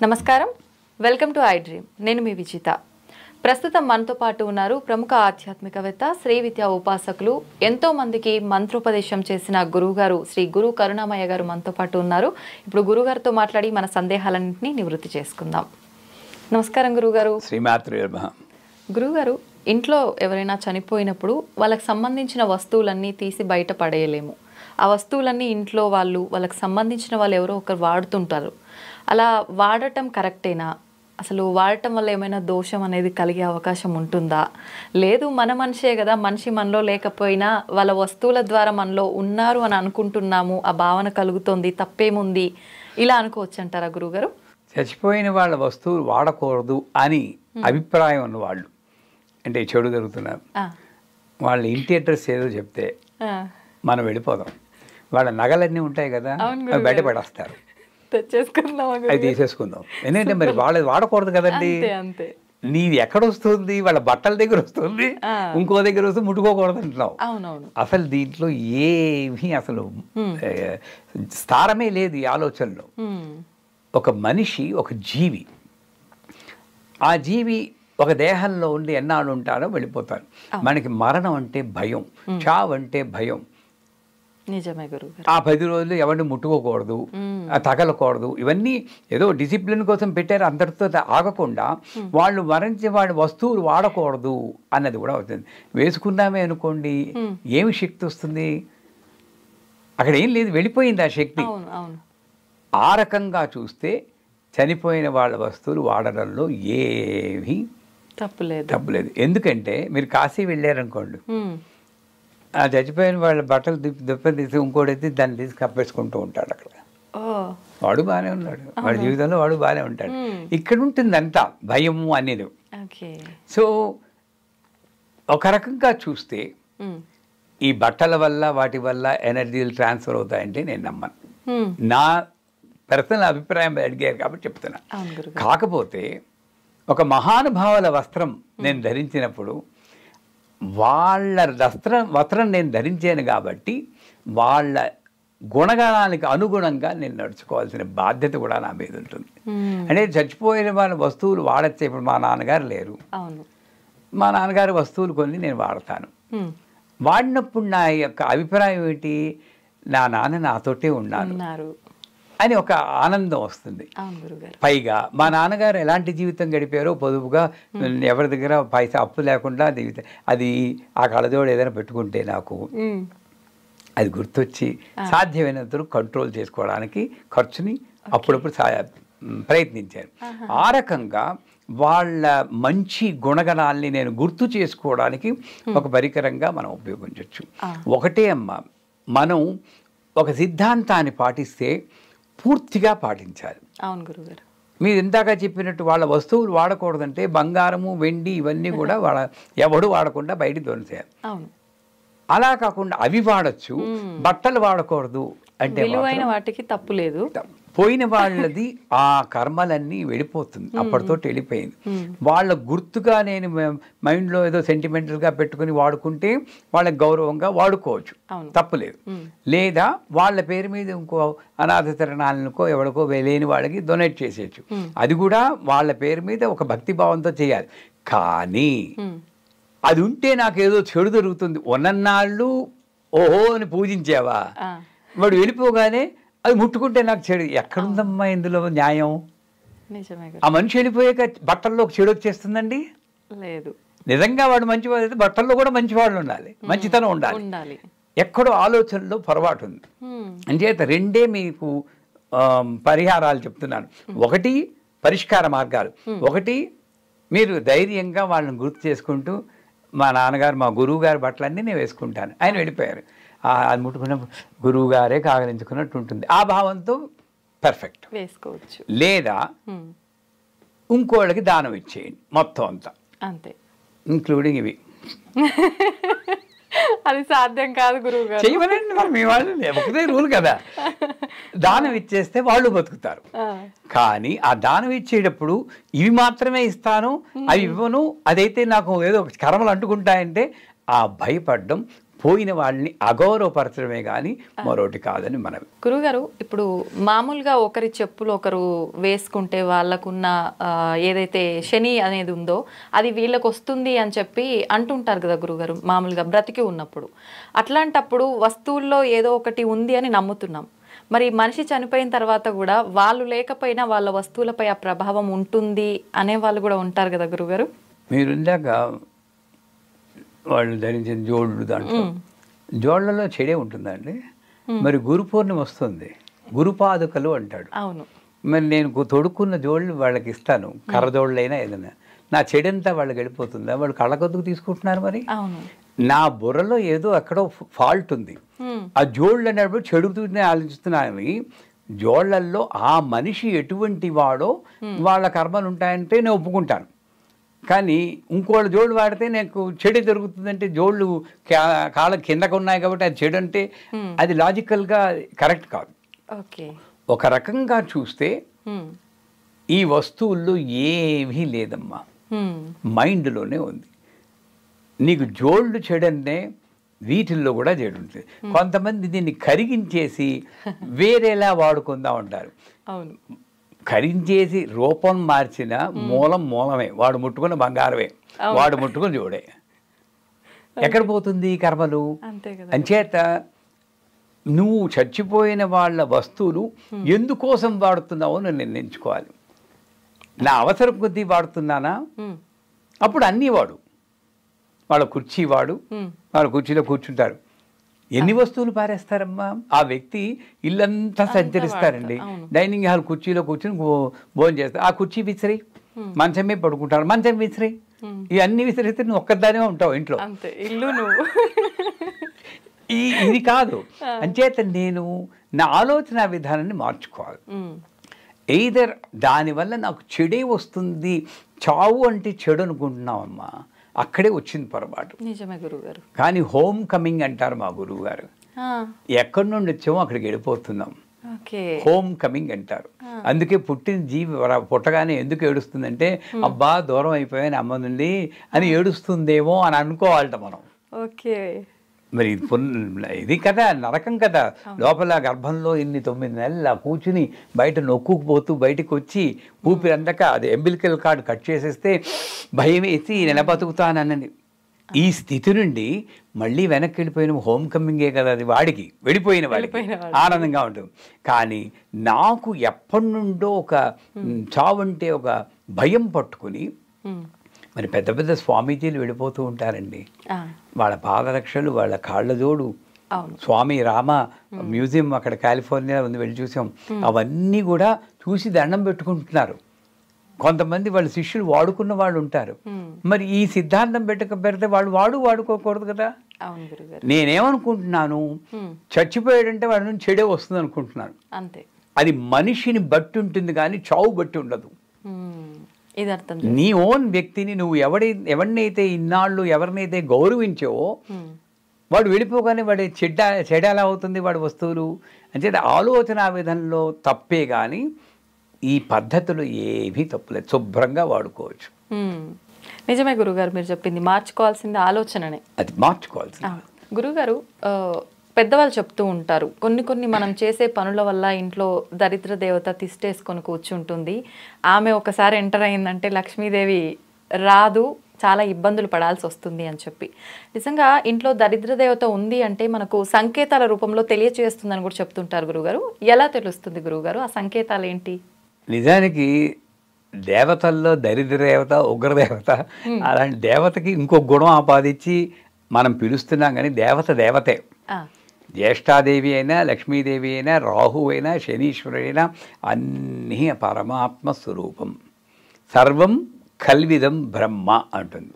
నమస్కారం, welcome to I dream. నేను మీ విజిత. ప్రస్తుతం మనతో పాటు ఉన్నారు ప్రముఖ ఆధ్యాత్మికవేత్త, శ్రీ విద్యా ఉపాసకులు, ఎంతో మందికి మంత్రోపదేశం చేసిన గురువుగారు శ్రీ గురు కరుణామయ్య గారు మనతో పాటు ఉన్నారు. ఇప్పుడు గురుగారితో మాట్లాడి మన సందేహాలన్నింటినీ నివృత్తి చేసుకుందాం. నమస్కారం గురుగారు. శ్రీమాత్రే నమః. గురుగారు, ఇంట్లో ఎవరైనా చనిపోయినప్పుడు వాళ్ళకి సంబంధించిన వస్తువులన్నీ తీసి బయట పడేయలేము. ఆ వస్తువులన్నీ ఇంట్లో వాళ్ళకి సంబంధించిన వాళ్ళు ఎవరో ఒకరు వాడుతుంటారు. అలా వాడటం కరెక్టేనా? అసలు వాడటం వల్ల ఏమైనా దోషం అనేది కలిగే అవకాశం ఉంటుందా? లేదు, మన మనిషే కదా, మనిషి మనలో లేకపోయినా వాళ్ళ వస్తువుల ద్వారా మనలో ఉన్నారు అని అనుకుంటున్నాము, ఆ భావన కలుగుతుంది, తప్పేముంది, ఇలా అనుకోవచ్చు అంటారా గురుగారు? చచ్చిపోయిన వాళ్ళ వస్తువులు వాడకూడదు అని అభిప్రాయం ఉన్నవాళ్ళు, అంటే చెడు జరుగుతున్నారు, వాళ్ళ ఇంటి అడ్రస్ ఏదో చెప్తే మనం వెళ్ళిపోదాం. వాళ్ళ నగలన్నీ ఉంటాయి కదా, అవి బయట పడేస్తారు, అది తీసేసుకుందాం. ఎందుకంటే మరి వాళ్ళది వాడకూడదు కదండి. నీది ఎక్కడ వస్తుంది? వాళ్ళ బట్టల దగ్గర వస్తుంది, ఇంకో దగ్గర వస్తుంది, ముట్టుకోకూడదు అంటున్నావు. అసలు దీంట్లో ఏమీ అసలు స్థారమే లేదు ఈ ఆలోచనలో. ఒక మనిషి ఒక జీవి, ఆ జీవి ఒక దేహంలో ఉండి ఎన్నాళ్ళు ఉంటారో వెళ్ళిపోతారు. మనకి మరణం అంటే భయం, చావు అంటే భయం. నిజమే గురుగారు. ఆ 10 రోజులు ఎవరిని ముట్టుకోకూడదు, తగలకూడదు, ఇవన్నీ ఏదో డిసిప్లిన్ కోసం పెట్టారు. అందరితో ఆగకుండా వాళ్ళు మరణించే వాళ్ళ వస్తువులు వాడకూడదు అన్నది కూడా అవుతుంది. వేసుకున్నామే అనుకోండి, ఏమి శక్తి వస్తుంది? అక్కడ ఏం లేదు, వెళ్ళిపోయింది ఆ శక్తి. ఆ రకంగా చూస్తే చనిపోయిన వాళ్ళ వస్తువులు వాడడంలో ఏమీ తప్పులేదు. ఎందుకంటే మీరు కాశీ వెళ్ళారనుకోండి, ఆ చచ్చిపోయిన వాళ్ళ బట్టలు దుప్పని తీసి ఇంకోటి దాన్ని తీసి కప్పేసుకుంటూ ఉంటాడు. అక్కడ వాడు బాగానే ఉన్నాడు, వాడి జీవితంలో వాడు బాగానే ఉంటాడు. ఇక్కడ ఉంటుంది అంతా భయము అనేది. సో ఒక రకంగా చూస్తే ఈ బట్టల వల్ల వాటి వల్ల ఎనర్జీలు ట్రాన్స్ఫర్ అవుతాయంటే నేను నమ్మను. నా పర్సనల్ అభిప్రాయం అడిగారు కాబట్టి చెప్తున్నా. కాకపోతే ఒక మహానుభావుల వస్త్రం నేను ధరించినప్పుడు వాళ్ళ వస్త్రం నేను ధరించాను కాబట్టి వాళ్ళ గుణగణానికి అనుగుణంగా నేను నడుచుకోవాల్సిన బాధ్యత కూడా నా మీద ఉంటుంది. అంటే చచ్చిపోయిన వాళ్ళ వస్తువులు వాడచ్చే. ఇప్పుడు మా నాన్నగారు లేరు, మా నాన్నగారి వస్తువులు కొన్ని నేను వాడతాను. వాడినప్పుడు నా యొక్క అభిప్రాయం ఏంటి? నా నాన్న నాతోటే ఉన్నారు అని ఒక ఆనందం వస్తుంది. పైగా మా నాన్నగారు ఎలాంటి జీవితం గడిపారో, పొదుపుగా, ఎవరి దగ్గర పైసా అప్పు లేకుండా అది ఆ కళ్ళజోడు ఏదైనా పెట్టుకుంటే నాకు అది గుర్తొచ్చి సాధ్యమైనంత కంట్రోల్ చేసుకోవడానికి ఖర్చుని అప్పుడప్పుడు ప్రయత్నించాను. ఆ రకంగా వాళ్ళ మంచి గుణగణాల్ని నేను గుర్తు చేసుకోవడానికి ఒక పరికరంగా మనం ఉపయోగించవచ్చు. ఒకటే అమ్మ, మనం ఒక సిద్ధాంతాన్ని పాటిస్తే పూర్తిగా పాటించాలి. అవును గురుగారు. మీరు ఇందాక చెప్పినట్టు వాళ్ళ వస్తువులు వాడకూడదంటే బంగారము, వెండి ఇవన్నీ కూడా ఎవడు వాడకుండా బయటికి దొరికేయాలి. అలా కాకుండా అవి వాడచ్చు, బట్టలు వాడకూడదు అంటే విలువైన వాటికి తప్పు లేదు. పోయిన వాళ్ళది ఆ కర్మలన్నీ వెళ్ళిపోతుంది, అప్పటితో వెళ్ళిపోయింది. వాళ్ళ గుర్తుగా నేను మైండ్లో ఏదో సెంటిమెంటల్గా పెట్టుకుని వాడుకుంటే వాళ్ళకి గౌరవంగా వాడుకోవచ్చు, తప్పులేదు. లేదా వాళ్ళ పేరు మీద ఇంకో అనాథ తరణాలకో ఎవరికో లేని వాళ్ళకి డొనేట్ చేసేయచ్చు. అది కూడా వాళ్ళ పేరు మీద ఒక భక్తిభావంతో చేయాలి. కానీ అది ఉంటే నాకేదో చెడు జరుగుతుంది, ఉన్నన్నాళ్ళు ఓహో అని పూజించావా, వాడు వెళ్ళిపోగానే అది ముట్టుకుంటే నాకు చెడు, ఎక్కడుందమ్మా ఇందులో న్యాయం? ఆ మనిషి వెళ్ళిపోయాక బట్టల్లో చెడు వచ్చేస్తుందండి? లేదు. నిజంగా వాడు మంచివాడు అయితే బట్టల్లో కూడా మంచివాళ్ళు ఉండాలి, మంచితనం ఉండాలి. ఎక్కడో ఆలోచనలో పొరపాటు ఉంది. అంచేత రెండే మీకు పరిహారాలు చెప్తున్నాను. ఒకటి పరిష్కార మార్గాలు, ఒకటి మీరు ధైర్యంగా వాళ్ళని గుర్తు చేసుకుంటూ, మా నాన్నగారు మా గురువు గారి బట్టలన్నీ నేను వేసుకుంటాను, ఆయన వెళ్ళిపోయారు, అది ముట్టుకున్నప్పుడు గురువు గారే కాగలించుకున్నట్టు ఉంటుంది. ఆ భావంతో పర్ఫెక్ట్ వేసుకోవచ్చు. లేదా ఇంకోళ్ళకి దానం ఇచ్చేయండి మొత్తం అంతా, అంతే, ఇంక్లూడింగ్ ఇవి. అది సాధ్యం కాదు గురువు గారు. చేయమనండి, మరి మీ వాళ్ళు ఒకటే రూల్ కదా. దానం ఇచ్చేస్తే వాళ్ళు బతుకుతారు. కానీ ఆ దానం ఇచ్చేటప్పుడు ఇవి మాత్రమే ఇస్తాను, అవి ఇవ్వను, అదైతే నాకు ఏదో కర్మలు అంటుకుంటాయంటే ఆ భయపడడం పోయిన వాళ్ళని అగౌరవపరచడమే కానీ మరొకటి కాదని మనవి. గురుగారు, ఇప్పుడు మామూలుగా ఒకరి చెప్పులు ఒకరు వేసుకుంటే వాళ్ళకున్న ఏదైతే శని అనేది ఉందో అది వీళ్ళకి వస్తుంది అని చెప్పి అంటుంటారు కదా గురుగారు, మామూలుగా బ్రతికి ఉన్నప్పుడు. అట్లాంటప్పుడు వస్తువుల్లో ఏదో ఒకటి ఉంది అని నమ్ముతున్నాం. మరి మనిషి చనిపోయిన తర్వాత కూడా వాళ్ళు లేకపోయినా వాళ్ళ వస్తువులపై ఆ ప్రభావం ఉంటుంది అనే వాళ్ళు కూడా ఉంటారు కదా గురుగారు. మీరు ఇందాక వాళ్ళు ధరించిన జోళ్ళు, దాంట్లో జోళ్లలో చెడే ఉంటుందండి. మరి గురు పౌర్ణమి వస్తుంది, గురుపాదుకలు అంటాడు. అవును. మరి నేను తొడుక్కున్న జోళ్ళు వాళ్ళకి ఇస్తాను, కర్రజోళ్ళైనా ఏదైనా. నా చెడంతా వాళ్ళకి వెళ్ళిపోతుందా? వాళ్ళు కళ్ళకొద్దుకు తీసుకుంటున్నారు. మరి నా బుర్రలో ఏదో ఎక్కడో ఫాల్ట్ ఉంది. ఆ జోళ్ళు అనేప్పుడు చెడుతూనే ఆలోచిస్తున్నాను. జోళ్లల్లో ఆ మనిషి ఎటువంటి వాడో వాళ్ళ కర్మలు ఉంటాయంటే నేను ఒప్పుకుంటాను. కానీ ఇంకోళ్ళ జోళ్ళు వాడితే నాకు చెడు జరుగుతుందంటే జోళ్ళు కాళ్ళ కిందకు ఉన్నాయి కాబట్టి అది చెడు అంటే అది లాజికల్గా కరెక్ట్ కాదు. ఒక రకంగా చూస్తే ఈ వస్తువుల్లో ఏమీ లేదమ్మా, మైండ్లోనే ఉంది. నీకు జోళ్ళు చెడంటే వీటిల్లో కూడా చెడు ఉంటుంది. కొంతమంది దీన్ని కరిగించేసి వేరేలా వాడుకుందాం అంటారు. అవును. కరించేసి రూపం మార్చిన మూలమే. వాడు ముట్టుకున్న బంగారమే, వాడు ముట్టుకుని జోడే. ఎక్కడ పోతుంది ఈ కర్మలు? అంచేత నువ్వు చచ్చిపోయిన వాళ్ళ వస్తువులు ఎందుకోసం వాడుతున్నావో నేను నిర్ణయించుకోవాలి. నా అవసరం కొద్దీ వాడుతున్నానా? అప్పుడు అన్నీ వాడు. వాళ్ళ కుర్చీ వాడు, వాళ్ళ కుర్చీలో కూర్చుంటారు. ఎన్ని వస్తువులు పారేస్తారమ్మా? ఆ వ్యక్తి ఇల్లంతా సంచరిస్తారండి. డైనింగ్ హాల్ కుర్చీలో కూర్చుని భోజనం చేస్తారు. ఆ కుర్చీ విసిరి మంచమే పడుకుంటారు, మంచం విసిరి ఇవన్నీ విసిరిస్తే నువ్వు ఒక్కదానే ఉంటావు ఇంట్లో. ఇల్లు నువ్వు ఇది కాదు. అంచేత నేను నా ఆలోచన విధానాన్ని మార్చుకోవాలి. ఎయిదర్ దానివల్ల నాకు చెడే వస్తుంది, చావు అంటే చెడు అనుకుంటున్నావమ్మా, అక్కడే వచ్చింది పొరపాటు. నిజమే గురుగారు. కానీ హోమ్ కమింగ్ అంటారు మా గురువు గారు. ఎక్కడి నుండి వచ్చామో అక్కడికి వెళ్ళిపోతున్నాం, హోమ్ కమింగ్ అంటారు. అందుకే పుట్టిన జీవి పుట్టగానే ఎందుకు ఏడుస్తుందంటే అబ్బా దూరం అయిపోయాను అమ్మ నుండి అని ఏడుస్తుందేమో అని అనుకోవాలట మనం. మరి ఇది కదా నరకం కదా. లోపల గర్భంలో 9 నెలలు కూర్చుని బయట నొక్కుకుపోతూ బయటకు వచ్చి ఊపిరి అందక అది ఎంబిలికల్ కార్డు కట్ చేసేస్తే భయం వేసి నెల బతుకుతానని ఈ స్థితి నుండి మళ్ళీ వెనక్కి వెళ్ళిపోయిన హోమ్ కమింగే కదా అది. వాడికి వెళ్ళిపోయిన వాడికి ఆనందంగా ఉంటుంది. కానీ నాకు ఎప్పటి నుండో ఒక చావంటే ఒక భయం పట్టుకుని మరి పెద్ద పెద్ద స్వామీజీలు వెళ్ళిపోతూ ఉంటారండి. వాళ్ళ పాదరక్షలు, వాళ్ళ కాళ్ళ జోడు, స్వామి రామ మ్యూజియం అక్కడ కాలిఫోర్నియా ఉంది, వెళ్ళి చూసాం. అవన్నీ కూడా చూసి దండం పెట్టుకుంటున్నారు. కొంతమంది వాళ్ళ శిష్యులు వాడుకున్న వాళ్ళు ఉంటారు. మరి ఈ సిద్ధాంతం పెడితే వాళ్ళు వాడుకోకూడదు కదా. నేనేమనుకుంటున్నాను, చచ్చిపోయాడంటే వాడి నుంచి చెడే వస్తుంది అనుకుంటున్నాను. అది మనిషిని బట్టి ఉంటుంది కానీ చావు బట్టి ఉండదు. నీ ఓన్ వ్యక్తిని నువ్వు ఎవరినైతే ఇన్నాళ్ళు ఎవరినైతే గౌరవించావో వాడు వెళ్ళిపోగానే వాడి చెడ్డ ఎలా అవుతుంది వాడి వస్తువులు అంటే ఆలోచన విధంలో తప్పే కానీ ఈ పద్ధతులు ఏమీ తప్పులేదు, శుభ్రంగా వాడుకోవచ్చు. నిజమే గురుగారు, మీరు చెప్పింది మార్చుకోవాల్సింది ఆలోచననే, అది మార్చుకోవాల్సింది. గురుగారు, పెద్దవాళ్ళు చెప్తూ ఉంటారు కొన్ని మనం చేసే పనుల వల్ల ఇంట్లో దరిద్ర దేవత తిష్టేసుకొని కూర్చుంటుంది, ఆమె ఒకసారి ఎంటర్ అయిందంటే లక్ష్మీదేవి రాదు, చాలా ఇబ్బందులు పడాల్సి వస్తుంది అని చెప్పి. నిజంగా ఇంట్లో దరిద్ర దేవత ఉంది అంటే మనకు సంకేతాల రూపంలో తెలియచేస్తుందని కూడా చెప్తుంటారు గురుగారు. ఎలా తెలుస్తుంది గురుగారు ఆ సంకేతాలు ఏంటి? నిజానికి దేవతల్లో దరిద్ర దేవత, ఉగ్రదేవత, అలాంటి దేవతకి ఇంకో గుణం ఆపాదించి మనం పిలుస్తున్నాం కానీ దేవత దేవతే. జ్యేష్ఠాదేవి అయినా, లక్ష్మీదేవి అయినా, రాహు అయినా, శనీశ్వరుడైనా అన్నీ పరమాత్మ స్వరూపం. సర్వం కల్విదం బ్రహ్మ అంటుంది.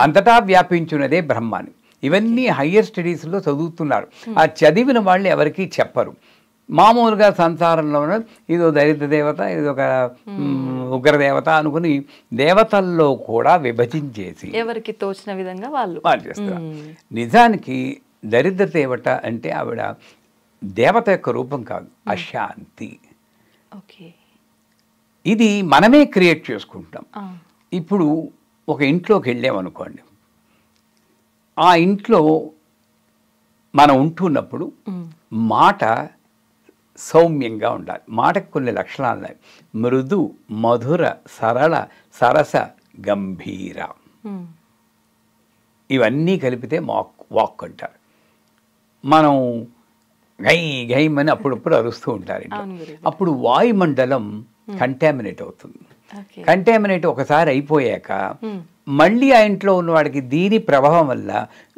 అంతటా వ్యాపించున్నదే బ్రహ్మాని. ఇవన్నీ హయ్యర్ స్టడీస్లో చదువుతున్నారు. ఆ చదివిన వాళ్ళు ఎవరికి చెప్పరు. మామూలుగా సంసారంలో ఇదో దరిద్ర దేవత, ఇదొక ఉగ్రదేవత అనుకుని దేవతల్లో కూడా విభజించేసి ఎవరికి తోచిన విధంగా వాళ్ళు చేస్తారు. నిజానికి దరిద్ర దేవత అంటే ఆవిడ దేవత యొక్క రూపం కాదు, అశాంతి. ఇది మనమే క్రియేట్ చేసుకుంటాం. ఇప్పుడు ఒక ఇంట్లోకి వెళ్ళామనుకోండి, ఆ ఇంట్లో మనం ఉంటున్నప్పుడు మాట సౌమ్యంగా ఉండాలి. మాటకు కొన్ని లక్షణాలు ఉన్నాయి. మృదు, మధుర, సరళ, సరస, గంభీర. ఇవన్నీ కలిపితే వాక్ అంటారు. మనం గై గైమని అప్పుడప్పుడు అరుస్తూ ఉంటారు. అప్పుడు వాయుమండలం కంటామినేట్ అవుతుంది. కంటామినేట్ ఒకసారి అయిపోయాక మళ్ళీ ఆ ఇంట్లో ఉన్నవాడికి దీని ప్రభావం వల్ల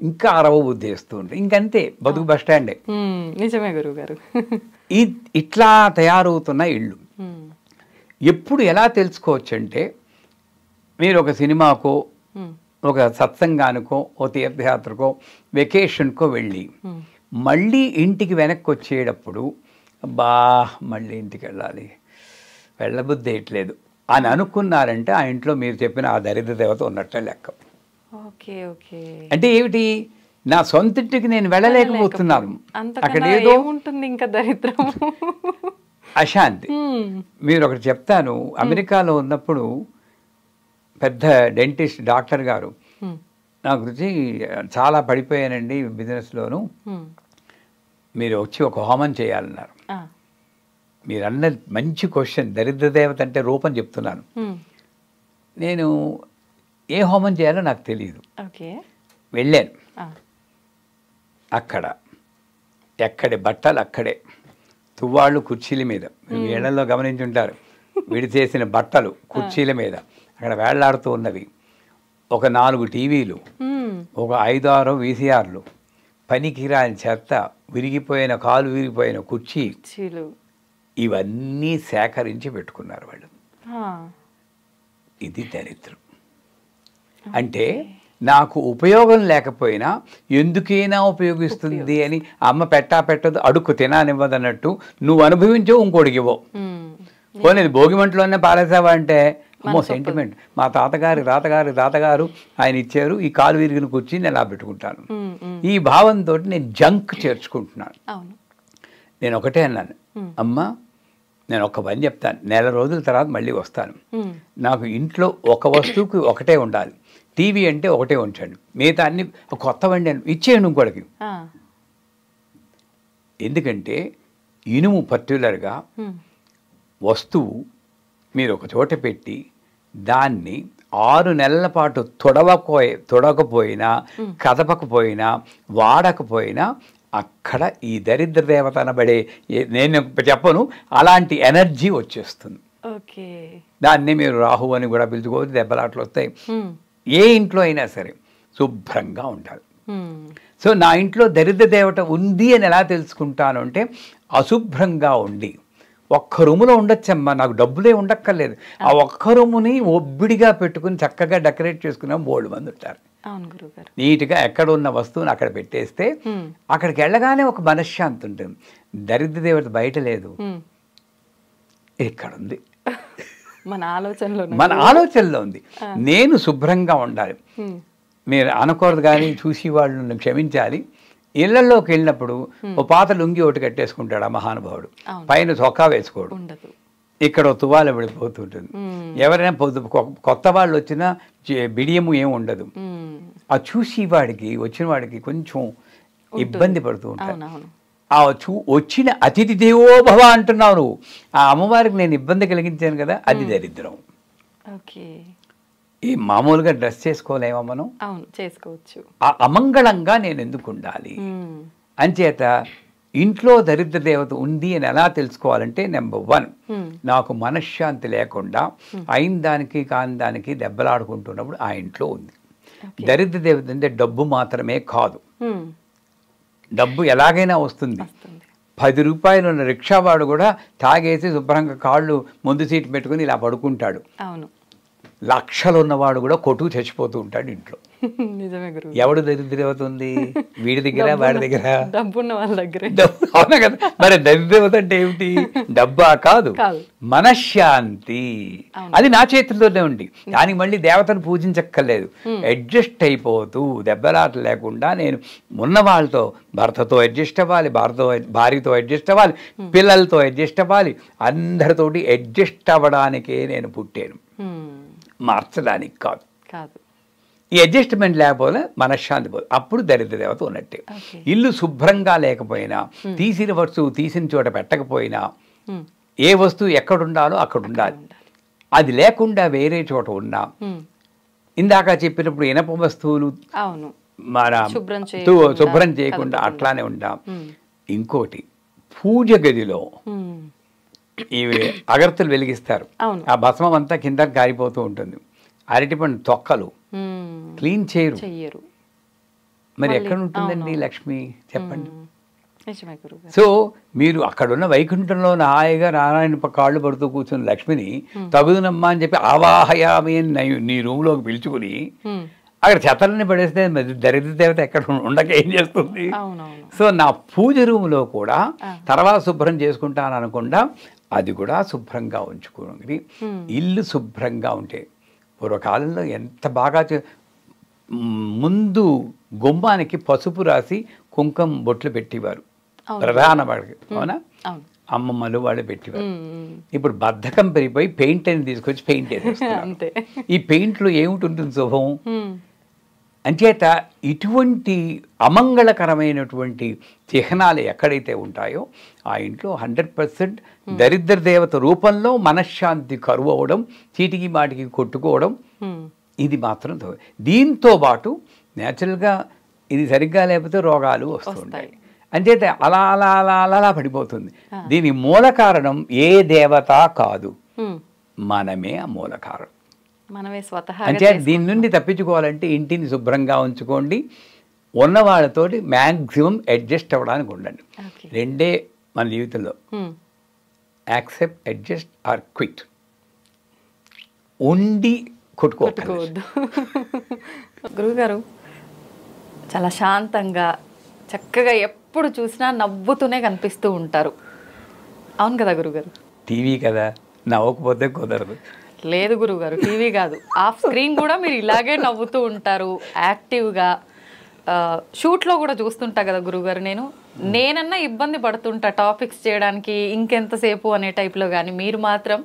ఇంకా అరవబుద్ధి వేస్తూ ఉంటుంది. ఇంకంతే, బతుకు బస్ స్టాండే. నిజమే గురువు గారు. ఇట్లా తయారవుతున్న ఇళ్ళు ఎప్పుడు ఎలా తెలుసుకోవచ్చు అంటే, మీరు ఒక సినిమాకో, ఒక సత్సంగానికో, ఓ తీర్థయాత్రకో, వెకేషన్కో వెళ్ళి మళ్ళీ ఇంటికి వెనక్కి వచ్చేటప్పుడు మళ్ళీ ఇంటికి వెళ్ళాలి, వెళ్ళబుద్ధి వేయట్లేదు అని అనుకున్నారంటే ఆ ఇంట్లో మీరు చెప్పిన ఆ దరిద్ర దేవత ఉన్నట్టే లెక్క. Okay okay. అంటే ఏమిటి, నా సొంత ఇంటికి నేను వెళ్ళలేకపోతున్నాను, అక్కడ ఏదో ఉంటుంది ఇంకా దరిద్రం, అశాంతి. మీరు ఒకటి చెప్తాను, అమెరికాలో ఉన్నప్పుడు పెద్ద డెంటిస్ట్ డాక్టర్ గారు నా గురించి చాలా పడిపోయానండి బిజినెస్లోను, మీరు వచ్చి ఒక హోమం చేయాలన్నారు. మీరు అన్న మంచి క్వశ్చన్. దరిద్ర దేవత అంటే రూపం చెప్తున్నాను. నేను ఏ హోమం చేయాలో నాకు తెలియదు. వెళ్ళాను. అక్కడ ఎక్కడి బట్టలు అక్కడే, తువ్వాళ్ళు కుర్చీల మీద, ఏళ్లలో గమనించుంటారు, విడిచేసిన బట్టలు కుర్చీల మీద అక్కడ వేళ్లాడుతూ ఉన్నవి. ఒక 4 టీవీలు, ఒక 5-6 వీసీఆర్లు, పనికిరాని చెత్త, విరిగిపోయిన కాలు విరిగిపోయిన కుర్చీలు, ఇవన్నీ సేకరించి పెట్టుకున్నారు వాళ్ళు. ఇది దరిద్రం. అంటే నాకు ఉపయోగం లేకపోయినా ఎందుకైనా ఉపయోగిస్తుంది అని అమ్మ పెట్టదు, అడుక్కు తినానివ్వదన్నట్టు నువ్వు అనుభవించవు, ఇంకోటికి ఇవ్వవు. పోనీ భోగిమంటలోనే పారేసావా అంటే అమ్మో సెంటిమెంట్, మా తాతగారు ఆయన ఇచ్చారు, ఈ కాలు విరిగిన కూర్చుని నేను ఎలా పెట్టుకుంటాను, ఈ భావంతో నేను జంక్ చేర్చుకుంటున్నాను. నేను ఒకటే అన్నాను, అమ్మ నేను ఒక పని చెప్తాను, నెల రోజుల తర్వాత మళ్ళీ వస్తాను, నాకు ఇంట్లో ఒక వస్తువుకి ఒకటే ఉండాలి, టీవీ అంటే ఒకటే ఉంచండి, మిగతా అన్ని కొత్త వండి ఇచ్చేయండి ఇంకోటికి. ఎందుకంటే ఇనుము పర్టికులర్గా వస్తువు మీరు ఒక చోట పెట్టి దాన్ని 6 నెలల పాటు తొడకపోయినా కదపకపోయినా వాడకపోయినా అక్కడ ఈ దరిద్ర దేవత అనబడే, నేను చెప్పను, అలాంటి ఎనర్జీ వచ్చేస్తుంది. దాన్ని మీరు రాహు అని కూడా పిలుచుకోవచ్చు, దెబ్బలాట్లు వస్తాయి. ఏ ఇంట్లో అయినా సరే శుభ్రంగా ఉండాలి. సో నా ఇంట్లో దరిద్ర దేవత ఉంది అని ఎలా తెలుసుకుంటాను అంటే, అశుభ్రంగా ఉండి ఒక్క రూములో ఉండొచ్చమ్మా, నాకు డబ్బులే ఉండక్కర్లేదు, ఆ ఒక్క రూముని ఒబ్బిడిగా పెట్టుకుని చక్కగా డెకరేట్ చేసుకునే 3 మంది ఉంటారు. నీట్గా ఎక్కడ ఉన్న వస్తువుని అక్కడ పెట్టేస్తే అక్కడికి వెళ్ళగానే ఒక మనశ్శాంతి ఉంటుంది. దరిద్ర దేవత బయట లేదు, ఇక్కడ ఉంది, మన ఆలోచనలో ఉంది. నేను శుభ్రంగా ఉండాలి. మీరు అనకూడదు కానీ చూసి వాళ్ళు క్షమించాలి. ఇళ్లలోకి వెళ్ళినప్పుడు ఓ పాత లుంగి ఒకటి కట్టేసుకుంటాడు ఆ మహానుభావుడు, పైన చొక్కా వేసుకోడు, ఇక్కడ తువాల పడిపోతుంటుంది. ఎవరైనా కొత్త వాళ్ళు వచ్చినా బిడియము ఏమి ఉండదు. ఆ చూసి వాడికి వచ్చిన వాడికి కొంచెం ఇబ్బంది పడుతూ ఉంటారు. ఆ వచ్చిన అతిథి దేవో భవ అంటున్నావు, ఆ అమ్మవారికి నేను ఇబ్బంది కలిగించాను కదా, అది దరిద్రం. ఈ మామూలుగా డ్రెస్ చేసుకోలేమా మనం? చేసుకోవచ్చు. ఆ అమంగళంగా నేను ఎందుకు ఉండాలి? అంచేత ఇంట్లో దరిద్ర దేవత ఉంది అని ఎలా తెలుసుకోవాలంటే, నెంబర్ 1, నాకు మనశ్శాంతి లేకుండా అయిన దానికి కాని దానికి దెబ్బలాడుకుంటున్నప్పుడు ఆ ఇంట్లో ఉంది. దరిద్ర దేవత అంటే డబ్బు మాత్రమే కాదు, డబ్బు ఎలాగైనా వస్తుంది. 10 రూపాయలు ఉన్న రిక్షావాడు కూడా తాగేసి శుభ్రంగా కాళ్ళు ముందు సీటు పెట్టుకుని ఇలా పడుకుంటాడు. లక్షలు ఉన్నవాడు కూడా కొట్టుకు చచ్చిపోతూ ఉంటాడు ఇంట్లో. ఎవడు దరిద్రదేవత ఉంది? వీడి దగ్గర, వాడి దగ్గర, డబ్బున్న వాళ్ళ దగ్గర. అవునా కదా? మరి దరిద్రదేవత అంటే ఏమిటి? డబ్బా కాదు, మనశ్శాంతి. అది నా చేతుల్లోనే ఉంది. దానికి మళ్ళీ దేవతను పూజించక్కర్లేదు. అడ్జస్ట్ అయిపోతూ దెబ్బలాట లేకుండా నేను ఉన్న వాళ్ళతో, భర్తతో అడ్జస్ట్ అవ్వాలి, భార్యతో అడ్జస్ట్ అవ్వాలి, పిల్లలతో అడ్జస్ట్ అవ్వాలి, అందరితోటి అడ్జస్ట్ అవ్వడానికే నేను పుట్టాను, మార్చడానికి కాదు. ఈ అడ్జస్ట్మెంట్ లేకపోతే మనశ్శాంతి పోదు, అప్పుడు దరిద్ర దేవత ఉన్నట్టే. ఇల్లు శుభ్రంగా లేకపోయినా, తీసిన వస్తువు తీసిన చోట పెట్టకపోయినా, ఏ వస్తువు ఎక్కడ ఉండాలో అక్కడ ఉండాలి. అది లేకుండా వేరే చోట ఉన్నా, ఇందాక చెప్పినప్పుడు ఇనప వస్తువులు మన శుభ్రం చేయకుండా అట్లానే ఉంటాం. ఇంకోటి, పూజ గదిలో ఇవి అగరత్తులు వెలిగిస్తారు, ఆ భస్మం అంతా కింద కారిపోతూ ఉంటుంది. అరటిపండు తొక్కలు క్లీన్ చేయరు. మరి ఎక్కడ ఉంటుందండి లక్ష్మి చెప్పండి? సో మీరు అక్కడున్న వైకుంఠంలో హాయిగా నారాయణ కాళ్ళు పడుతూ కూర్చున్న లక్ష్మిని తగుదునమ్మా అని చెప్పి ఆవాహయామి అని నీ రూమ్లోకి పిలుచుకుని అక్కడ చెత్తలని పడేస్తే దరిద్ర దేవత ఎక్కడ ఉండక ఏం చేస్తుంది? సో నా పూజ రూమ్లో కూడా తర్వాత శుభ్రం చేసుకుంటాను అనకుండా అది కూడా శుభ్రంగా ఉంచుకోండి. ఇల్లు శుభ్రంగా ఉంటే, పూర్వకాలంలో ఎంత బాగా ముందు గుమ్మానికి పసుపు రాసి కుంకుమ బొట్లు పెట్టేవారు ప్రధాన వాడికి, అవునా? అమ్మమ్మలు వాళ్ళు పెట్టేవారు. ఇప్పుడు బద్ధకం పెరిగిపోయి పెయింట్ అని తీసుకొచ్చి పెయింట్ వేసేస్తారు. ఈ పెయింట్లో ఏమిటి శుభం? అంచేత ఇటువంటి అమంగళకరమైనటువంటి చిహ్నాలు ఎక్కడైతే ఉంటాయో ఆ ఇంట్లో 100% దరిద్ర దేవత రూపంలో మనశ్శాంతి కరువు అవ్వడం, చీటికి మాటికి కొట్టుకోవడం, ఇది మాత్రం. దీంతో పాటు న్యాచురల్గా ఇది సరిగ్గా లేకపోతే రోగాలు వస్తుంటాయి. అంచేత అలా అలా అలా అలా పడిపోతుంది. దీని మూల కారణం ఏ దేవత కాదు, మనమే ఆ మూల కారణం. అంటే దీని నుండి తప్పించుకోవాలంటే ఇంటిని శుభ్రంగా ఉంచుకోండి, ఉన్న వాళ్ళతోటి మ్యాక్సిమం అడ్జస్ట్ అవ్వడానికి ఉండండి. రెండే మన జీవితంలో, యాక్సెప్ట్, అడ్జస్ట్ ఆర్ క్విట్. ఉండి కొట్టుకోవద్దు. గురువుగారు చాలా శాంతంగా చక్కగా ఎప్పుడు చూసినా నవ్వుతూనే కనిపిస్తూ ఉంటారు, అవును కదా గురుగారు? టీవీ కదా, నవ్వకపోతే కుదరదు. లేదు గురుగారు, టీవీ కాదు, ఆఫ్ స్క్రీన్ కూడా మీరు ఇలాగే నవ్వుతూ ఉంటారు యాక్టివ్గా. షూట్లో కూడా చూస్తుంటా కదా గురుగారు, నేనన్నా ఇబ్బంది పడుతుంటా టాపిక్స్ చేయడానికి ఇంకెంతసేపు అనే టైప్లో, కానీ మీరు మాత్రం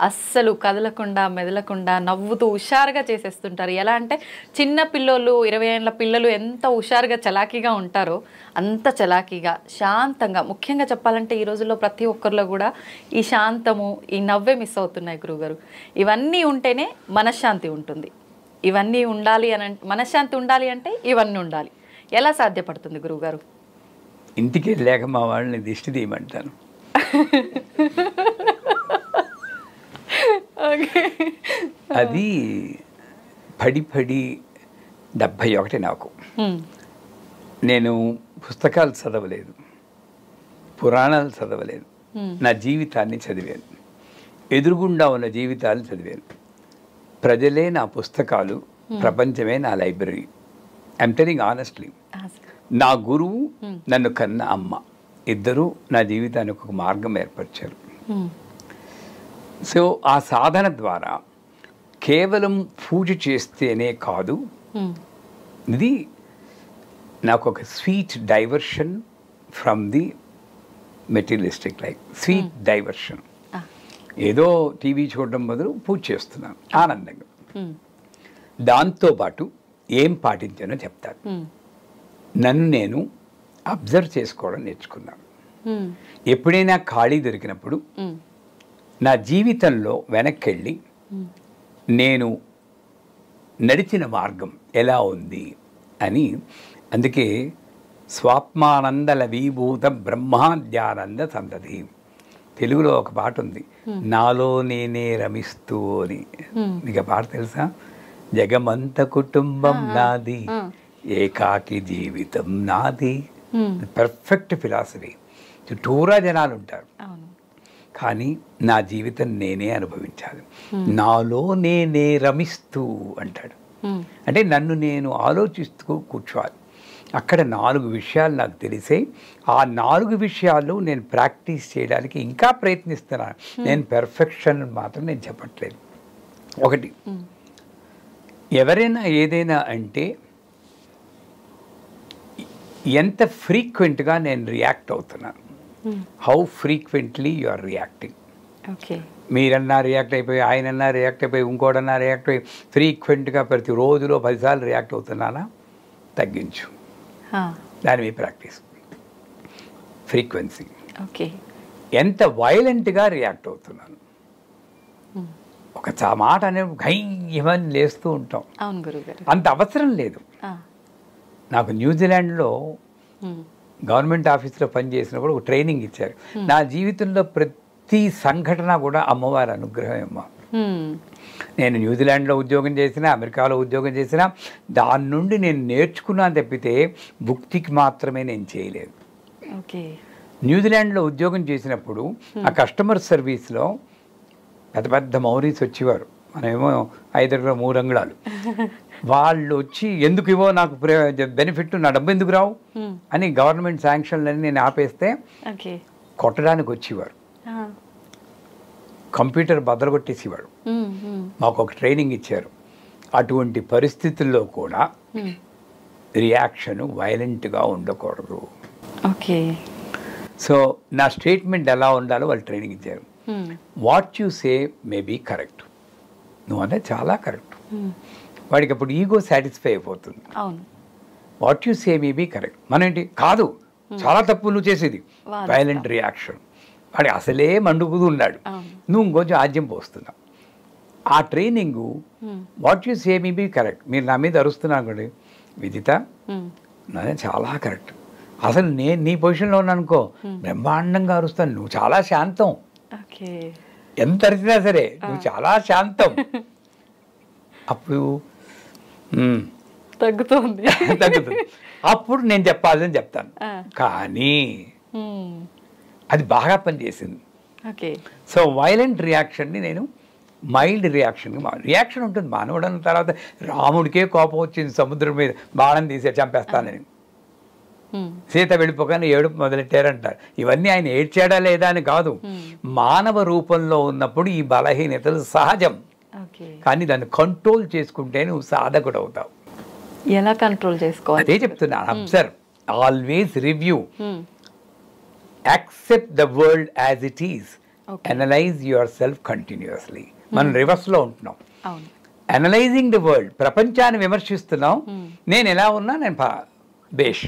అస్సలు కదలకుండా మెదలకుండా నవ్వుతూ హుషారుగా చేసేస్తుంటారు. ఎలా అంటే చిన్న పిల్లలు, 20 ఏళ్ళ పిల్లలు ఎంత హుషారుగా చలాకీగా ఉంటారో అంత చలాకీగా శాంతంగా. ముఖ్యంగా చెప్పాలంటే ఈ రోజుల్లో ప్రతి ఒక్కరిలో కూడా ఈ శాంతము, ఈ నవ్వే మిస్ అవుతున్నాయి గురుగారు. ఇవన్నీ ఉంటేనే మనశ్శాంతి ఉంటుంది. ఇవన్నీ ఉండాలి అని, మనశ్శాంతి ఉండాలి అంటే ఇవన్నీ ఉండాలి. ఎలా సాధ్యపడుతుంది గురువుగారు? ఇంటికి వెళ్ళాక మా వాళ్ళని దిష్టి తీయమంటాను. అది పడి 71 నాకు. నేను పుస్తకాలు చదవలేదు, పురాణాలు చదవలేదు, నా జీవితాన్ని చదివాను, ఎదురుగుండా ఉన్న జీవితాలు చదివాను. ప్రజలే నా పుస్తకాలు, ప్రపంచమే నా లైబ్రరీ. I'm telling honestly. నా గురువు, నన్ను కన్న అమ్మ, ఇద్దరూ నా జీవితానికి ఒక మార్గం ఏర్పరిచారు. సో ఆ సాధన ద్వారా కేవలం పూజ చేస్తేనే కాదు, ఇది నాకు ఒక sweet diversion from the materialistic life. Sweet diversion. ఏదో టీవీ చూడడం బదులు పూజ చేస్తున్నాను ఆనందంగా. దాంతోపాటు ఏం పాటించానో చెప్తాను. నన్ను నేను అబ్జర్వ్ చేసుకోవడం నేర్చుకున్నాను. ఎప్పుడైనా ఖాళీ దొరికినప్పుడు నా జీవితంలో వెనక్కి వెళ్ళి నేను నడిచిన మార్గం ఎలా ఉంది అని. అందుకే స్వాత్మానందల విభూత బ్రహ్మాద్యానంద సంతతి, తెలుగులో ఒక పాట ఉంది, నాలో నేనే రమిస్తూ అని. మీకు ఆ పాట తెలుసా? జగమంత కుటుంబం నాది, ఏకాకి జీవితం నాది. Perfect philosophy. చుట్టూరా జనాలు ఉంటారు, కానీ నా జీవితం నేనే అనుభవించాలి. నాలో నేనే రమిస్తూ అంటాడు. అంటే నన్ను నేను ఆలోచిస్తూ కూర్చోవాలి. అక్కడ 4 విషయాలు నాకు తెలిసే, ఆ 4 విషయాలు నేను ప్రాక్టీస్ చేయడానికి ఇంకా ప్రయత్నిస్తున్నాను. నేను పెర్ఫెక్షన్ మాత్రం నేను చెప్పట్లేదు. ఒకటి, ఎవరైనా ఏదైనా అంటే ఎంత ఫ్రీక్వెంట్గా నేను రియాక్ట్ అవుతున్నాను, how frequently you are reacting okay. మీరన్నా రియాక్ట్ అయిపోయి, ఆయనన్నా రియాక్ట్ అయిపోయి, ఇంకోటన్నా రియాక్ట్ అయిపోయి ఫ్రీక్వెంట్గా ప్రతి రోజులో 10 సార్లు రియాక్ట్ అవుతున్నానా? తగ్గించు. దాని మీ ప్రాక్టీస్. ఫ్రీక్వెన్సీ. ఓకే. ఎంత వైలెంట్గా రియాక్ట్ అవుతున్నాను. ఒక మాట అనేది ఇవన్నీ లేస్తూ ఉంటాం. అవును గురుగారు. అంత అవసరం లేదు. నాకు న్యూజిలాండ్లో గవర్నమెంట్ ఆఫీస్లో పనిచేసినప్పుడు ఒక ట్రైనింగ్ ఇచ్చారు. నా జీవితంలో ప్రతి సంఘటన కూడా అమ్మవారి అనుగ్రహం అమ్మ. నేను న్యూజిలాండ్లో ఉద్యోగం చేసినా, అమెరికాలో ఉద్యోగం చేసినా దాని నుండి నేను నేర్చుకున్నాను తప్పితే భుక్తికి మాత్రమే నేను చేయలేదు. ఓకే. న్యూజిలాండ్లో ఉద్యోగం చేసినప్పుడు ఆ కస్టమర్ సర్వీస్లో పెద్ద పెద్ద మౌరీస్ వచ్చేవారు. మనమేమో 5 అంగుళాలు 3 అంగుళాలు. వాళ్ళు వచ్చి ఎందుకు ఇవో నాకు బెనిఫిట్, నా డబ్బు ఎందుకు రావు అని గవర్నమెంట్ శాంక్షన్లని నేను ఆపేస్తే కొట్టడానికి వచ్చేవారు. కంప్యూటర్ బద్దలు కొట్టేసేవాడు. మాకు ఒక ట్రైనింగ్ ఇచ్చారు. అటువంటి పరిస్థితుల్లో కూడా రియాక్షన్ వైలెంట్గా ఉండకూడదు. ఓకే. సో నా స్టేట్మెంట్ ఎలా ఉండాలో వాళ్ళు ట్రైనింగ్ ఇచ్చారు. What you say may be correct. నువ్వు అంటే చాలా కరెక్ట్. వాడికి అప్పుడు ఈగో సాటిస్ఫై అయిపోతుంది. What you say may be correct. మన ఏంటి కాదు, చాలా తప్పు నువ్వు చేసేది. Violent reaction. వాడి అసలే మండుకుతూ ఉన్నాడు, నువ్వు ఇంకొంచెం ఆజ్యం పోస్తున్నావు. ఆ training what you say may be correct. మీరు నా మీద అరుస్తున్నాను అనుకోండి, విదిత నాదే చాలా కరెక్ట్. అసలు నేను నీ పొజిషన్లో ఉన్నాను అనుకో, బ్రహ్మాండంగా అరుస్తాను. నువ్వు చాలా శాంతం. ఎంత అరిచినా సరే నువ్వు చాలా శాంతం. అప్పుడు తగ్గుతుంది. అప్పుడు నేను చెప్పాలని చెప్తాను. కానీ అది బాగా పనిచేసింది. సో వైలెంట్ రియాక్షన్ని నేను మైల్డ్ రియాక్షన్ ఉంటుంది. మానవుడు అన్న తర్వాత రాముడికే కోపం వచ్చింది సముద్రం మీద, బాణం తీసే చంపేస్తానని. సీత వెళ్ళిపోగానే ఏడుపు మొదలెట్టారంటారు. ఇవన్నీ ఆయన ఏడ్చాడా లేదా అని కాదు, మానవ రూపంలో ఉన్నప్పుడు ఈ బలహీనతలు సహజం. కానీ దాన్ని కంట్రోల్ చేసుకుంటే నువ్వు సాధకుడు అవుతావు. ఎలా కంట్రోల్ చేసుకోవాలి అదే చెప్తున్నాను. Observe, always review, accept the world as it is, analyse your self continuously. మనం రివర్స్లో ఉంటున్నాం. అనలైజింగ్ ది వరల్డ్, ప్రపంచాన్ని విమర్శిస్తున్నాం. నేను ఎలా ఉన్నా నేను బేష్,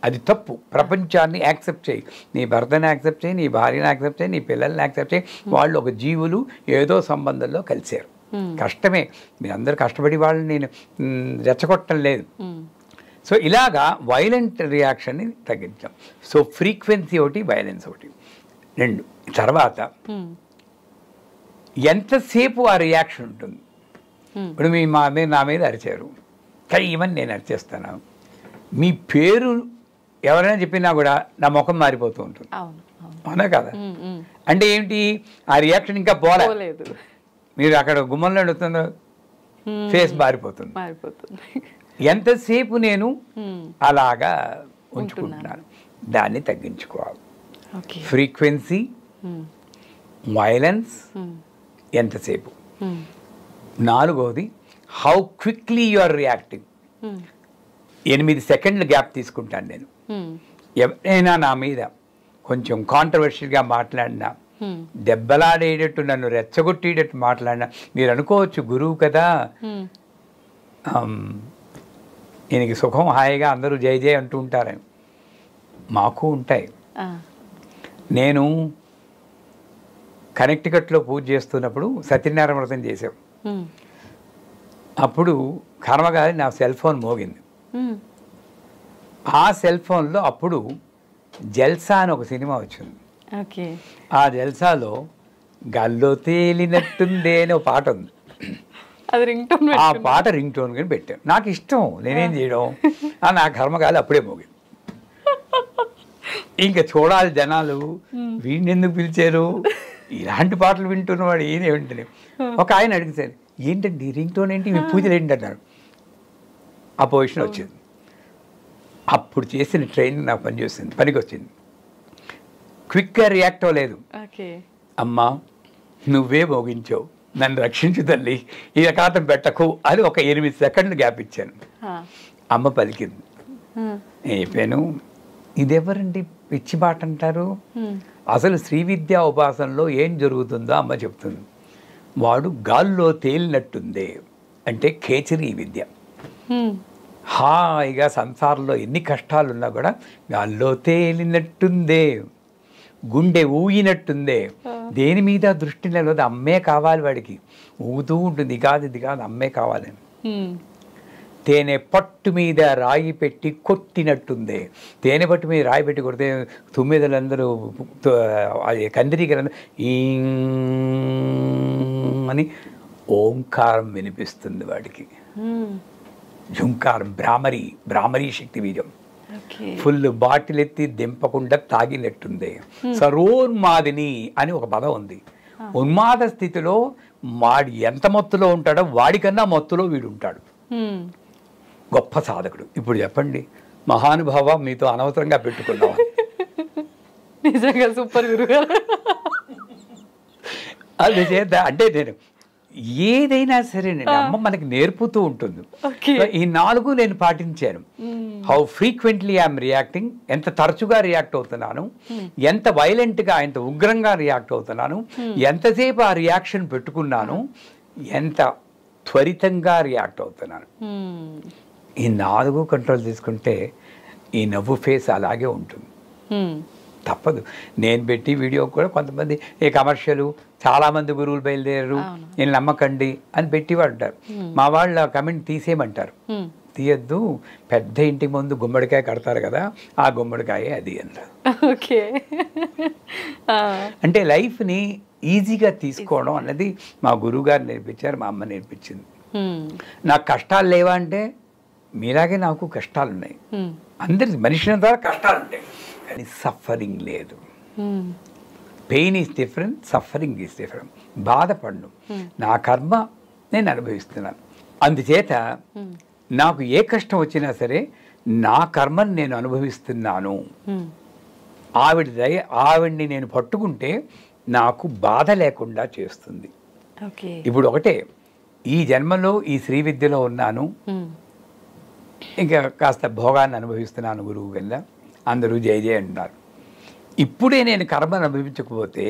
అది తప్పు. ప్రపంచాన్ని యాక్సెప్ట్ చేయి. నీ భర్తని యాక్సెప్ట్ చేయి, నీ భార్యని యాక్సెప్ట్ చేయి, నీ పిల్లల్ని యాక్సెప్ట్ చేయి. వాళ్ళు ఒక జీవులు, ఏదో సంబంధంలో కలిశారు. కష్టమే, మీరందరూ కష్టపడి వాళ్ళని నేను రెచ్చగొట్టడం లేదు. సో ఇలాగా వైలెంట్ రియాక్షన్ని తగ్గించాం. సో ఫ్రీక్వెన్సీ ఒకటి, వైలెన్స్ ఒకటి, 2. తర్వాత ఎంతసేపు ఆ రియాక్షన్ ఉంటుంది. ఇప్పుడు మీరు నా మీద అరిచారు, కానీ ఈవెన్ నేను అరిచేస్తాను. మీ పేరు ఎవరైనా చెప్పినా కూడా నా ముఖం మారిపోతూ ఉంటుంది. అవునా కదా? అంటే ఏంటి, ఆ రియాక్షన్ ఇంకా పోలేదు. మీరు అక్కడ గుమ్మంలో అడుగుతుందో ఫేస్ మారిపోతుంది. ఎంతసేపు నేను అలాగా ఉంచుకుంటున్నాను, దాన్ని తగ్గించుకోవాలి. ఫ్రీక్వెన్సీ, వైలెన్స్, ఎంతసేపు. 4వది, how quickly you are reacting. 8 సెకండ్ల గ్యాప్ తీసుకుంటాను నేను. ఎవరైనా నా మీద కొంచెం కాంట్రవర్షియల్గా మాట్లాడినా, దెబ్బలాడేటట్టు నన్ను రెచ్చగొట్టేటట్టు మాట్లాడినా, మీరు అనుకోవచ్చు గురువు కదా, ఈయనకి సుఖం హాయిగా అందరూ జై జై అంటూ ఉంటారని. మాకు ఉంటాయి. నేను కనెక్టికట్లో పూజ చేస్తున్నప్పుడు సత్యనారాయణ వ్రతం చేసాం. అప్పుడు కర్మగారి నా సెల్ ఫోన్ మోగింది. ఆ సెల్ ఫోన్లో అప్పుడు జల్సా అని ఒక సినిమా వచ్చింది. ఆ జల్సాలో గల్లో తేలినట్టుందే అని ఒక పాట ఉంది. ఆ పాట రింగ్ టోన్ కానీ పెట్టాను. నాకు ఇష్టం, నేనేం చేయడం. నా కర్మగాలి అప్పుడే మోగింది. ఇంకా చూడాలి జనాలు, వీడిని ఎందుకు పిలిచారు, ఇలాంటి పాటలు వింటున్నవాడు ఈయన వింటలేవు. ఒక ఆయన అడిగితే, ఏంటండి రింగ్ టోన్ ఏంటి, మీ పూజలు ఏంటి అన్నాడు. ఆ పొజిషన్ వచ్చింది. అప్పుడు చేసిన ట్రైనింగ్ నాకు పనికి వచ్చింది. క్విక్గా రియాక్ట్ అవ్వలేదు. అమ్మా నువ్వే మోగించావు, నన్ను రక్షించు తల్లి, ఈ రకాతం పెట్టకు అని ఒక 8 సెకండ్లు గ్యాప్ ఇచ్చాను. అమ్మ పలికింది. నేను చెప్పాను, ఇదెవరండి పిచ్చి మాట అంటారు, అసలు శ్రీ విద్యా ఉపాసనలో ఏం జరుగుతుందో అమ్మ చెప్తుంది. వాడు గాల్లో తేలినట్టుందే అంటే ఖేచరీ విద్య. హాయిగా సంసారంలో ఎన్ని కష్టాలున్నా కూడా గాల్లో తేలినట్టుందే, గుండె ఊగినట్టుందే, దేని మీద దృష్టి నిలవదు, అమ్మే కావాలి వాడికి. ఊగుతూ ఉంటుంది, ఇది కాదు అమ్మే కావాలని. తేనె పట్టు మీద రాయి పెట్టి కొట్టినట్టుందే, తేనె పట్టు మీద రాయి పెట్టి కొడితే తుమ్మిదలందరూ కందిరీకలందరూ ఈ అని ఓంకారం వినిపిస్తుంది వాడికి. ఝుంకారం, భ్రామరీ శక్తి బీజం. ఫుల్ బాటిల్ ఎత్తి దింపకుండా తాగినట్టుంది. సరోన్మాదిని అని ఒక పదం ఉంది. ఉన్మాద స్థితిలో వాడు ఎంత మత్తులో ఉంటాడో వాడికన్నా మత్తులో వీడు ఉంటాడు. గొప్ప సాధకుడు. ఇప్పుడు చెప్పండి, మహానుభావ మీతో అనవసరంగా పెట్టుకున్నాం. నిజంగా సూపర్ గురుగారు. అందుచేత అంటే నేను ఏదైనా సరేనండి అమ్మ మనకి నేర్పుతూ ఉంటుంది. ఈ 4 నేను పాటించాను. హౌ ఫ్రీక్వెంట్లీ ఐఎమ్ రియాక్టింగ్, ఎంత తరచుగా రియాక్ట్ అవుతున్నాను, ఎంత వైలెంట్గా ఎంత ఉగ్రంగా రియాక్ట్ అవుతున్నాను, ఎంతసేపు ఆ రియాక్షన్ పెట్టుకున్నాను, ఎంత త్వరితంగా రియాక్ట్ అవుతున్నాను. ఈ 4 కంట్రోల్ తీసుకుంటే ఈ నవ్వు ఫేస్ అలాగే ఉంటుంది. తప్పదు. నేను పెట్టి వీడియో కూడా కొంతమంది ఏ కమర్షియల్ చాలామంది గురువులు బయలుదేరారు, నేను నమ్మకండి అని పెట్టివాడు అంటారు. మా వాళ్ళు ఆ కమెంట్ తీసేయమంటారు. తీయద్దు, పెద్ద ఇంటి ముందు గుమ్మడికాయ కడతారు కదా, ఆ గుమ్మడికాయ అది అన్నారు. ఓకే. అంటే లైఫ్ని ఈజీగా తీసుకోవడం అన్నది మా గురువుగారు నేర్పించారు, మా అమ్మ నేర్పించింది. నాకు కష్టాలు లేవా అంటే మీలాగే నాకు కష్టాలు ఉన్నాయి, అందరి మనిషిన ద్వారా కష్టాలు ఉంటాయి, కానీ సఫరింగ్ లేదు. Pain is different, suffering is different. బాధపడను, నా కర్మ నేను అనుభవిస్తున్నాను. అందుచేత నాకు ఏ కష్టం వచ్చినా సరే నా కర్మను నేను అనుభవిస్తున్నాను. ఆవిడ్ని నేను పట్టుకుంటే నాకు బాధ లేకుండా చేస్తుంది. ఇప్పుడు ఒకటే, ఈ జన్మలో ఈ శ్రీ విద్యలో ఉన్నాను, ఇంకా కాస్త భోగాన్ని అనుభవిస్తున్నాను గురువు కింద, అందరూ జయ జయ అంటున్నారు. ఇప్పుడే నేను కర్మను అనుభవించకపోతే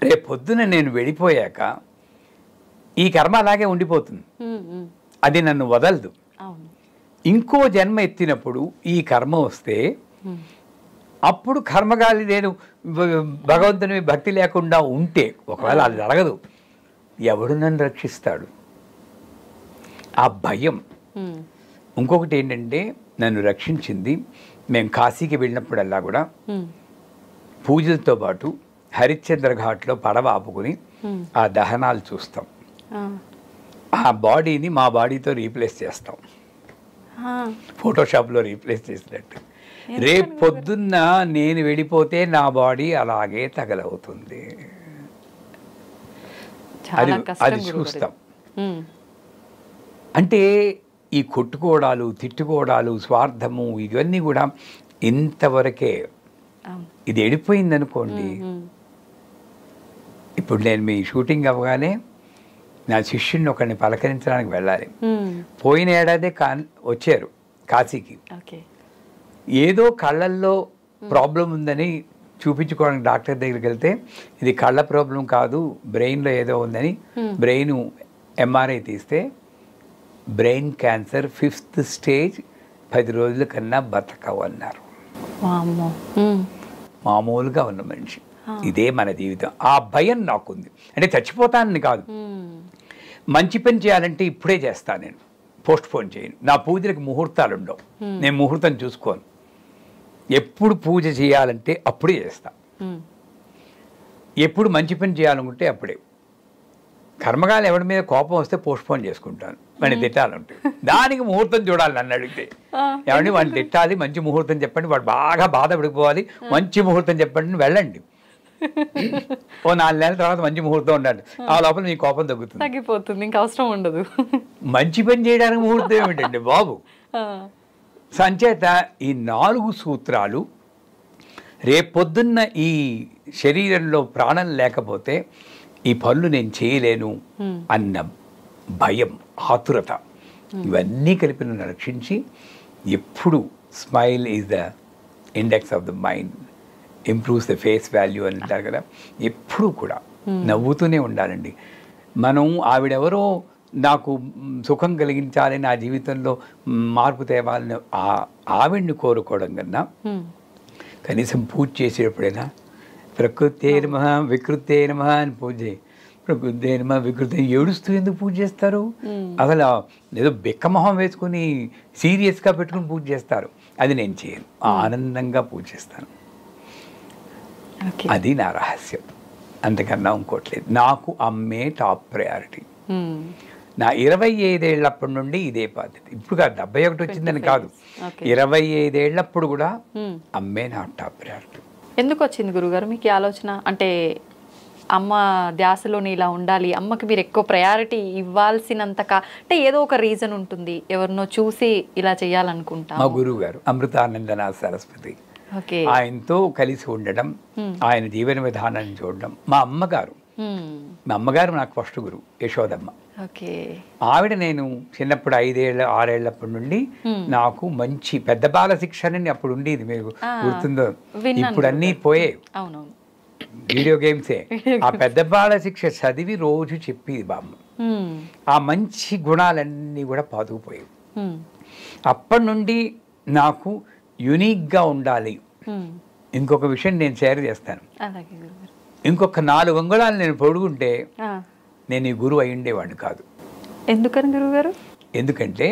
రేపు పొద్దున నేను వెళ్ళిపోయాక ఈ కర్మ అలాగే ఉండిపోతుంది, అది నన్ను వదలదు. ఇంకో జన్మ ఎత్తినప్పుడు ఈ కర్మ వస్తే అప్పుడు కర్మగాలి నేను భగవంతుని భక్తి లేకుండా ఉంటే, ఒకవేళ అది జరగదు, ఎవడు నన్ను రక్షిస్తాడు? ఆ భయం. ఇంకొకటి ఏంటంటే నన్ను రక్షించింది, మేము కాశీకి వెళ్ళినప్పుడల్లా కూడా పూజలతో పాటు హరిశ్చంద్ర ఘాట్లో పడవ ఆపుకుని ఆ దహనాలు చూస్తాం. ఆ బాడీని మా బాడీతో రీప్లేస్ చేస్తాం, ఫోటోషాప్లో రీప్లేస్ చేసినట్టు. రేపు పొద్దున్న నేను వెళ్ళిపోతే నా బాడీ అలాగే తగలవుతుంది. అది చూస్తాం. అంటే ఈ కొట్టుకోవడాలు, తిట్టుకోవడాలు, స్వార్థము, ఇవన్నీ కూడా ఇంతవరకే. ఇది వెళ్ళిపోయింది అనుకోండి. ఇప్పుడు నేను మీ షూటింగ్ అవ్వగానే నా శిష్యుడిని ఒకరిని పలకరించడానికి వెళ్ళాలి. పోయిన ఏడాదే వచ్చారు కాశీకి. ఏదో కళ్ళల్లో ప్రాబ్లం ఉందని చూపించుకోవడానికి డాక్టర్ దగ్గరికి వెళ్తే, ఇది కళ్ళ ప్రాబ్లం కాదు, బ్రెయిన్లో ఏదో ఉందని బ్రెయిన్ ఎంఆర్ఐ తీస్తే బ్రెయిన్ క్యాన్సర్ 5th స్టేజ్, 10 రోజుల కన్నా బతకవన్నారు. మామూలుగా ఉన్న మనిషి. ఇదే మన జీవితం. ఆ భయం నాకుంది. అంటే చచ్చిపోతానని కాదు, మంచి పని చేయాలంటే ఇప్పుడే చేస్తాను, నేను పోస్ట్ పోన్ చేయను. నా పూజలకు ముహూర్తాలు ఉండవు, నేను ముహూర్తం చూసుకోను. ఎప్పుడు పూజ చేయాలంటే అప్పుడే చేస్తా, ఎప్పుడు మంచి పని చేయాలనుకుంటే అప్పుడే. కర్మగాలు ఎవరి మీద కోపం వస్తే పోస్ట్ పోన్ చేసుకుంటాను, వాడిని తిట్టాలంటే. దానికి ముహూర్తం చూడాలి. నన్ను అడిగితే ఎవరిని వాడిని తిట్టాలి, మంచి ముహూర్తం చెప్పండి, వాడు బాగా బాధపడిపోవాలి, మంచి ముహూర్తం చెప్పండి, వెళ్ళండి. ఓ 4 నెలల తర్వాత మంచి ముహూర్తం ఉండాలి, ఆ లోపల మీ కోపం తగ్గిపోతుంది, ఇంకా అవసరం ఉండదు. మంచి పని చేయడానికి ముహూర్తం ఏమిటండి బాబు? సంచేత ఈ 4 సూత్రాలు రేపొద్దున్న ఈ శరీరంలో ప్రాణం లేకపోతే ఈ పనులు నేను చేయలేను అన్న భయం, ఆతురత, ఇవన్నీ కలిపి నన్ను రక్షించి, ఎప్పుడు smile is the index of the mind, improves the face value అని అంటారు కదా, ఎప్పుడూ కూడా నవ్వుతూనే ఉండాలండి. మనం ఆవిడెవరో నాకు సుఖం కలిగించాలి, నా జీవితంలో మార్పు తేవాలని ఆవిడ్ని కోరుకోవడం కన్నా కనీసం పూజ చేసేటప్పుడైనా ప్రకృతే నమః వికృతే నమః అని పూజ చేయి. ప్రకృతే నమః వికృతే ఏడుస్తూ ఎందుకు పూజ చేస్తారు? అసలు ఏదో బెక్కమొహం వేసుకుని సీరియస్గా పెట్టుకుని పూజ చేస్తారు. అది నేను చేయను, ఆనందంగా పూజ చేస్తాను. అది నా రహస్యం, అంతకన్నా ఇంకోట్లేదు. నాకు అమ్మే టాప్ ప్రయారిటీ. నా 25 ఏళ్ళప్పటి నుండి ఇదే పద్ధతి. ఇప్పుడు కాదు, 71 వచ్చిందని కాదు, 25 ఏళ్ళప్పుడు కూడా అమ్మే నా టాప్ ప్రయారిటీ. ఎందుకు వచ్చింది గురుగారు మీకు ఈ ఆలోచన? అంటే అమ్మ ధ్యాసలోని ఇలా ఉండాలి, అమ్మకి మీరు ఎక్కువ ప్రయారిటీ ఇవ్వాల్సినంత అంటే ఏదో ఒక రీజన్ ఉంటుంది, ఎవరినో చూసి ఇలా చేయాలనుకుంటా. మా గురువు గారు అమృతానందనాథ సరస్వతి, ఆయనతో కలిసి ఉండడం, ఆయన జీవన విధానాన్ని చూడడం. మా అమ్మగారు నాకు ఫస్ట్ గురువు యశోదమ్మ. ఆవిడ నేను చిన్నప్పుడు 6 ఏళ్ళప్పటి నుండి నాకు మంచి పెద్ద బాల శిక్షణ అప్పుడు ఉండేది, మీకు గుర్తుందో? ఇప్పుడు అన్నీ పోయాయి, వీడియో గేమ్సే. ఆ పెద్ద బాల శిక్ష చదివి రోజు చెప్పేది బామ్మ. ఆ మంచి గుణాలన్నీ కూడా పాతుకుపోయాయి. అప్పటి నుండి నాకు యునిక్గా ఉండాలి. ఇంకొక విషయం నేను షేర్ చేస్తాను. ఇంకొక 4 అంగుళాలు నేను పొడుగుంటే నేను ఈ గురువు అయి ఉండేవాడిని కాదు. ఎందుకని గురువుగారు? ఎందుకంటే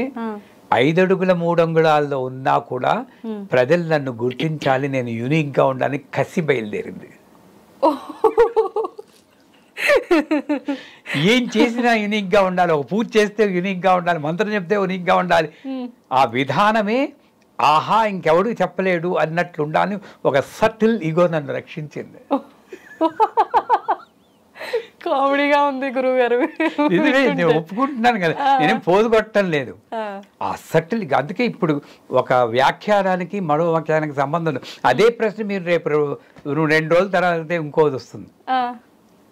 5 అడుగుల 3 అంగుళాల్లో ఉన్నా కూడా ప్రజలు నన్ను గుర్తించాలి, నేను యూనిక్గా ఉండాలని కసి బయలుదేరింది. ఏం చేసినా యూనిక్గా ఉండాలి, ఒక పూజ చేస్తే యూనిక్గా ఉండాలి, మంత్రం చెప్తే యూనిక్గా ఉండాలి. ఆ విధానమే ఆహా ఇంకెవడు చెప్పలేడు అన్నట్లు ఉండాలని ఒక సటిల్ ఈగో నన్ను రక్షించింది. కామెడీగా ఉంది గురువుగారు. నేను ఒప్పుకుంటున్నాను కదా, నేనేం పోదు కొట్టడం లేదు. ఆ సటిల్, అందుకే ఇప్పుడు ఒక వ్యాఖ్యానానికి మరో వ్యాఖ్యానానికి సంబంధం లేదు. అదే ప్రశ్న మీరు రేపు 2 రోజుల తర్వాత ఇంకోది వస్తుంది.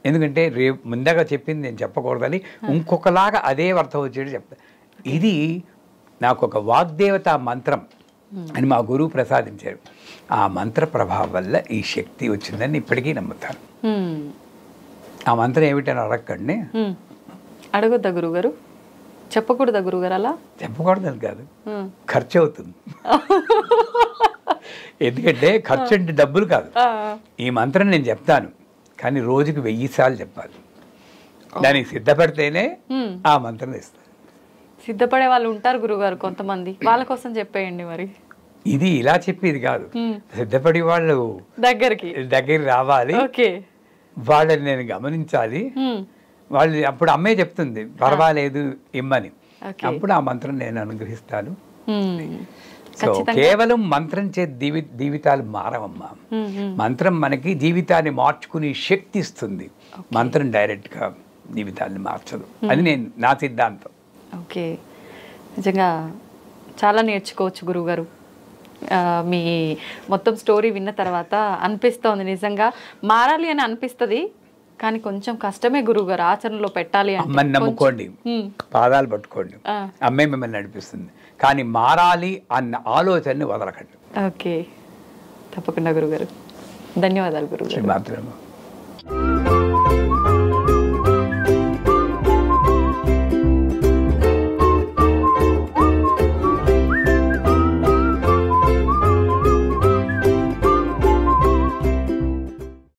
ఎందుకంటే రేపు ముందుగా చెప్పింది నేను చెప్పకూడదని ఇంకొకలాగా అదే అర్థం వచ్చేది చెప్తాను. ఇది నాకు ఒక వాగ్దేవత మంత్రం అని మా గురువు ప్రసాదించారు. ఆ మంత్ర ప్రభావం వల్ల ఈ శక్తి వచ్చిందని ఇప్పటికీ నమ్ముతాను. ఆ మంత్రం ఏమిటని అడగండి. అడగొద్దా గురుగారు? చెప్పకూడదా గురుగారు? అలా చెప్పకూడదని కాదు, ఖర్చు అవుతుంది. ఎందుకంటే ఖర్చు అంటే డబ్బులు కాదు. ఈ మంత్రం నేను చెప్తాను, కానీ రోజుకి 1000 సార్లు చెప్పాలి. దానికి సిద్ధపడితేనే ఆ మంత్రం ఇస్తాను. సిద్ధపడే వాళ్ళు ఉంటారు గురుగారు కొంతమంది, వాళ్ళ కోసం చెప్పేయండి మరి. ఇది ఇలా చెప్పేది కాదు, సిద్ధపడి వాళ్ళు దగ్గరికి రావాలి, వాళ్ళని నేను గమనించాలి. వాళ్ళు అప్పుడు అమ్మే చెప్తుంది పర్వాలేదు ఇమ్మని, అప్పుడు ఆ మంత్రం నేను అనుగ్రహిస్తాను. సో కేవలం మంత్రం చే జీవితాలు మారవమ్మా. మంత్రం మనకి జీవితాన్ని మార్చుకునే శక్తి ఇస్తుంది, మంత్రం డైరెక్ట్గా జీవితాన్ని మార్చదు. అది నా సిద్ధాంతం. ఓకే, నిజంగా చాలా నేర్చుకోవచ్చు గురువుగారు. మీ మొత్తం స్టోరీ విన్న తర్వాత అనిపిస్తోంది, నిజంగా మారాలి అని అనిపిస్తుంది, కానీ కొంచెం కష్టమే గురువుగారు ఆచరణలో పెట్టాలి. అమ్మని నమ్ముకోండి, పాదాలు పట్టుకోండి, అమ్మే మిమ్మల్ని నడిపిస్తుంది. కానీ మారాలి అన్న ఆలోచనని వదలకండి. ఓకే, తప్పకుండా గురువుగారు. ధన్యవాదాలు గురువుగారు.